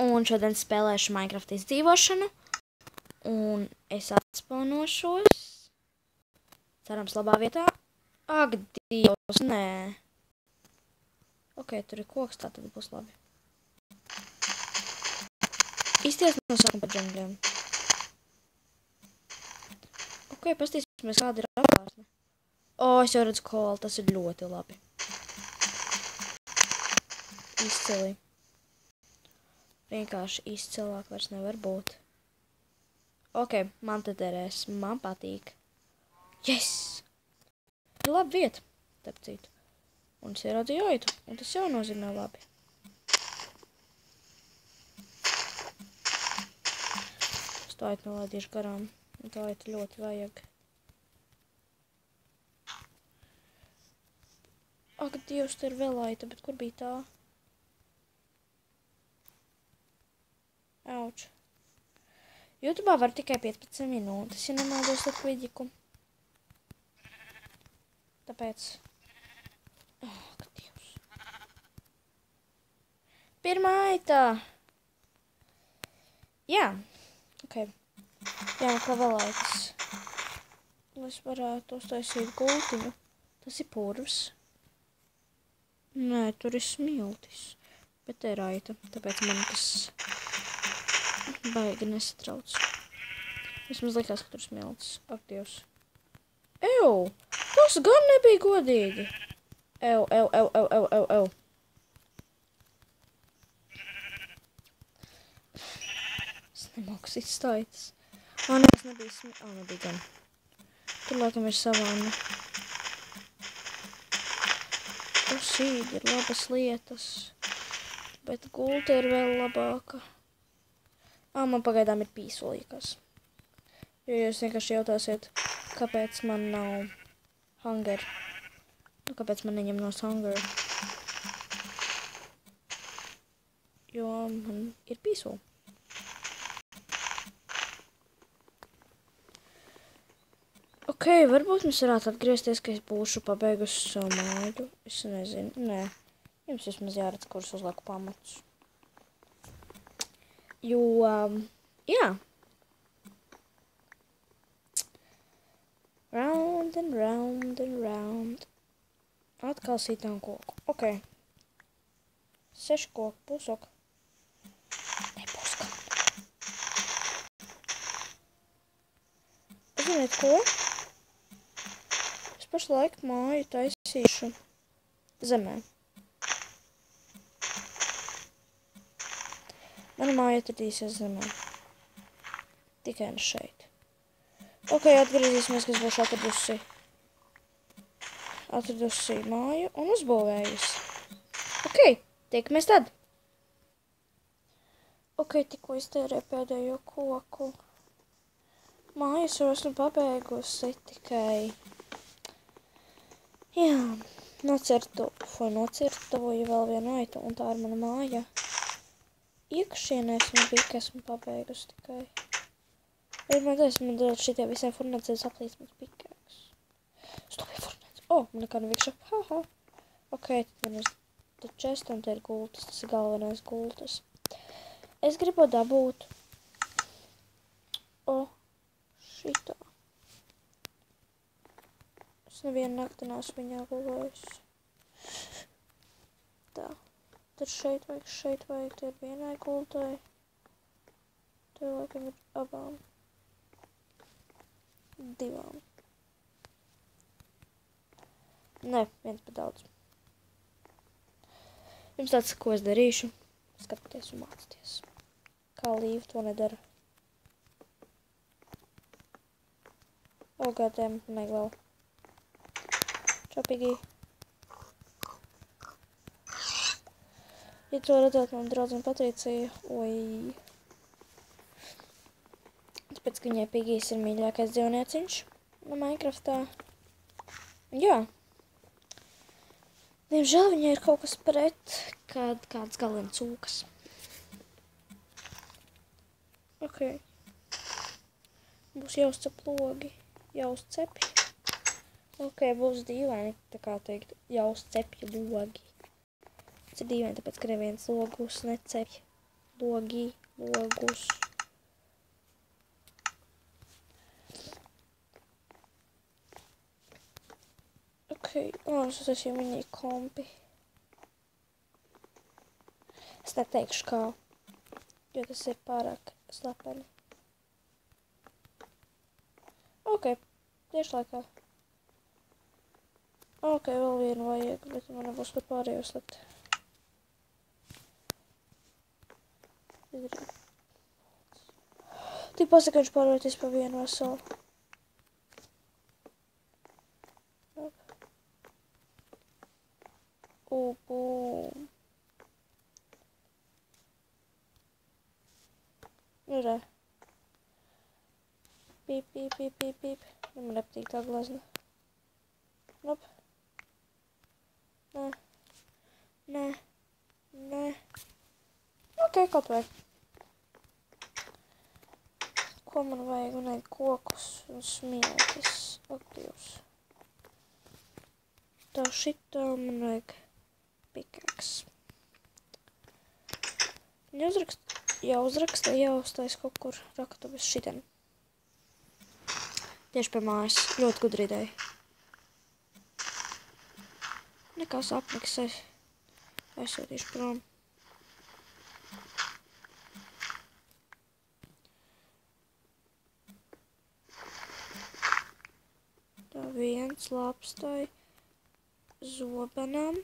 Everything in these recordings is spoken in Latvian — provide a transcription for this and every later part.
un šodien spēlēšu Minecraft izdzīvošanu. Un es atspaunošos. Cerams, labā vietā. Ak, Dievs, nē. Ok, tur ir koks, tā tad būs labi. Izties no sākuma par džungļiem. Ok, pastīsimies, kāda ir apvārsne. Es jau redzu kolu, tas ir ļoti labi. Izcili. Vienkārši izcilāk vairs nevar būt. Ok, man te derēs, man patīk. Yes! Labi vieta, tāp citu. Un es ieraudzīju aitu, un tas jau nozīmē labi. Es to aitu nolaidīšu garām, un to aitu ļoti vajag. Ak, Dievs, te ir vēl aita, bet kur bija tā? Auč. YouTube'ā var tikai 15 minūtes, ja nemaldos ar kliģiku. Tāpēc... Ak, Dievs. Pirmā aita! Jā, ok. Jā, kā vēl aitas. Es varētu uztaisīt gultiņu. Tas ir purvs. Nē, tur ir smiltis. Bet te ir aita, tāpēc man tas baigi nesatrauc. Vismaz likās, ka tur smiltis. Ak, Dievs. Ew! Tas gan nebija godīgi. Ew. Es nemāku izstājas. Nē, tas nebija smiltis. Nebija gan. Tur laikam ir savāna. Sīdi ir labas lietas, bet gulta ir vēl labāka. Man pagaidām ir pīsolīgas. Jo jūs vienkārši jautāsiet, kāpēc man nav hunger. Kāpēc man neņem no hunger? Jo man ir pīsoli. Ok, varbūt mēs varētu atgriezties, ka es būšu pabeigusi savu māju. Es nezinu. Nē. Jums vismaz jāredz, kurus uzlieku pamatus. Jo, jā. Round and round and round. Atkal sītām koku. Ok. 6 koku. Būs ok. Nebūs gan. Ziniet ko? Pašlaik māju taisīšu zemē. Mana māja atradīsies zemē. Tikai ne šeit. Ok, atgriezīsimies, kas būšu atradusi māju un uzbūvējusi. Ok, tiekamies tad. Ok, tikko iztērēju pēdējo koku. Mājas jau esmu pabeigusi tikai... Jā, nocirtoju vēl vienu aitu, un tā ir mana māja. Iekšienē esmu bija, ka esmu pabeigusi tikai. Man dēļ šitie visai furnēcēs aplīst mans pikēks. Stopja furnēc. Man nekā nevikša. Haha. Ok, tad man ir čest, un te ir gultas. Tas ir galvenais gultas. Es gribu dabūt. Šitā. Es nevienu nakti neesmu viņā gulējis. Tā. Tad šeit vajag, te ir vienai gultai. Te laikam ir abām. 2. Nē, viens pa daudz. Jums tāds, ko es darīšu. Skatieties un mācieties. Kā Līva to nedara. Godēm, neglēl. Čopīgi. Ja to redzēt man draudzene Patricija, tāpēc, ka viņai Pigijs ir mīļākais dzīvnieciņš no Minecraftā. Jā. Diemžēl viņai ir kaut kas pret, kad kāds galiem cūkas. Ok. Būs jāuzcep logi. Jāuzcepi. Ok, būs dīvaini, tā kā teikt, jāuzcepja logi. Tas ir dīvaini, tāpēc, ka neviens logus necepj. logus. Okei, es uztaisīju mini kompi. Es neteikšu kā, jo tas ir pārāk slepeni. Okei, tieši laikā. Okei, vēl vienu vajag, bet man nebūs par pārējo slept. Tik pasaka, viņš pārvērties pa vienu veselu. Bum. Nu, re. Pīp, pīp, pīp, pīp, pīp. Nu, man nepatīk tā glazna. Nop. Nē. Nē. Nē. Okei, kaut vai. Ko man vajag? Man vajag kokus un smiltis. Ak, Dievs. Tā šitā man vajag pikaks. Jāuzraksta, jāuztais kaut kur raktuves šitien. Tieši pie mājas. Ļoti gudra ideja. Nekā sapniks aizsūtīšu prom. Tā viens labs tai zobenam.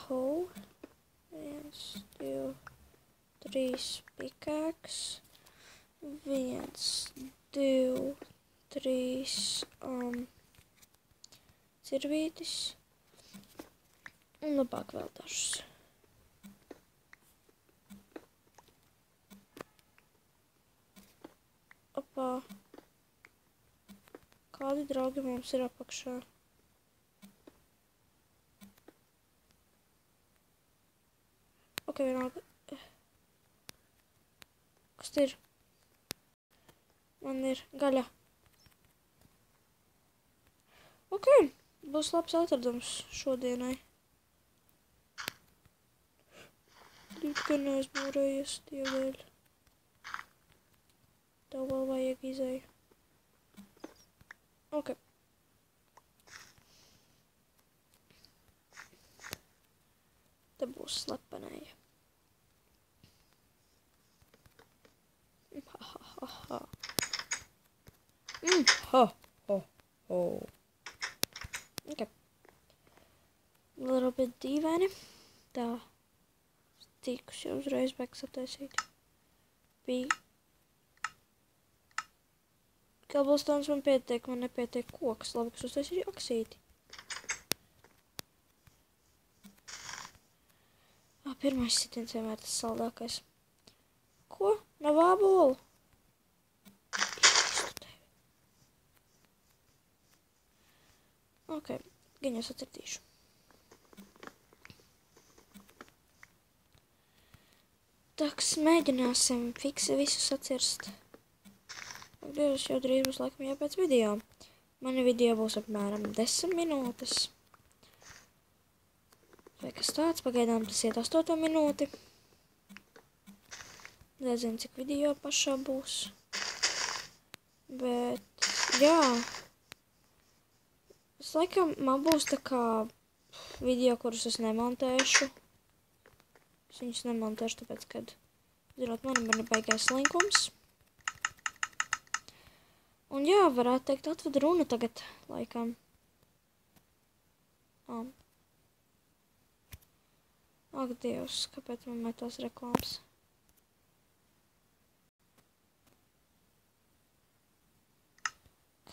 Ho. 1, 2, 3 pikaks. 1, 2, 3 cirvītis. Un labāk vēl dažus. Opā. Kādi draugi mums ir apakšā? Ok, vienalga. Kas ir? Man ir gaļa. Ok, būs labs atradums šodienai. Tikai neaizmūrējies tievdēļ. Tev vēl vajag izēju. Ok. Te būs slepenēja. Ha. Ok. Little bit dīvaini. Tā. Tīkus jau uzreiz bēgs attaisīt. Bija. Kabelstons man pietiek, man nepietiek koks. Labi, kas uztaisīju aksīti. Pirmais sitiens vienmēr tas saldākais. Ko? Nav ābolu? Ok, gaņos atradīšu. Taks, mēģināsim fiksi visu sacirst. Dievs, jau drīz būs laikam jāpēc video. Mani video būs apmēram 10 minūtes. Vai kas tāds, pagaidām tas iet 8 minūti. Nezinu, cik video pašā būs. Bet, jā. Es laikam, man būs tā kā video, kurus es nemontēšu. Es viņus nemontēšu, tāpēc, kad, zinot, man ir baigais linkums. Un jā, varētu teikt, atved runa tagad, laikam. Ak, Dievs, kāpēc man metās reklāmas?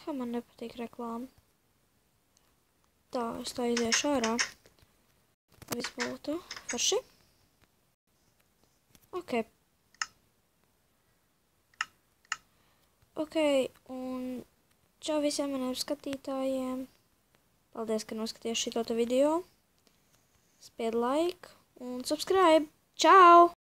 Kā man nepatīk reklāma? Tā, es tā iziešu ārā. Viss būtu forši. Ok. Ok, un čau visiem maniem skatītājiem. Paldies, ka noskatījās šito video. Spied like un subscribe. Čau!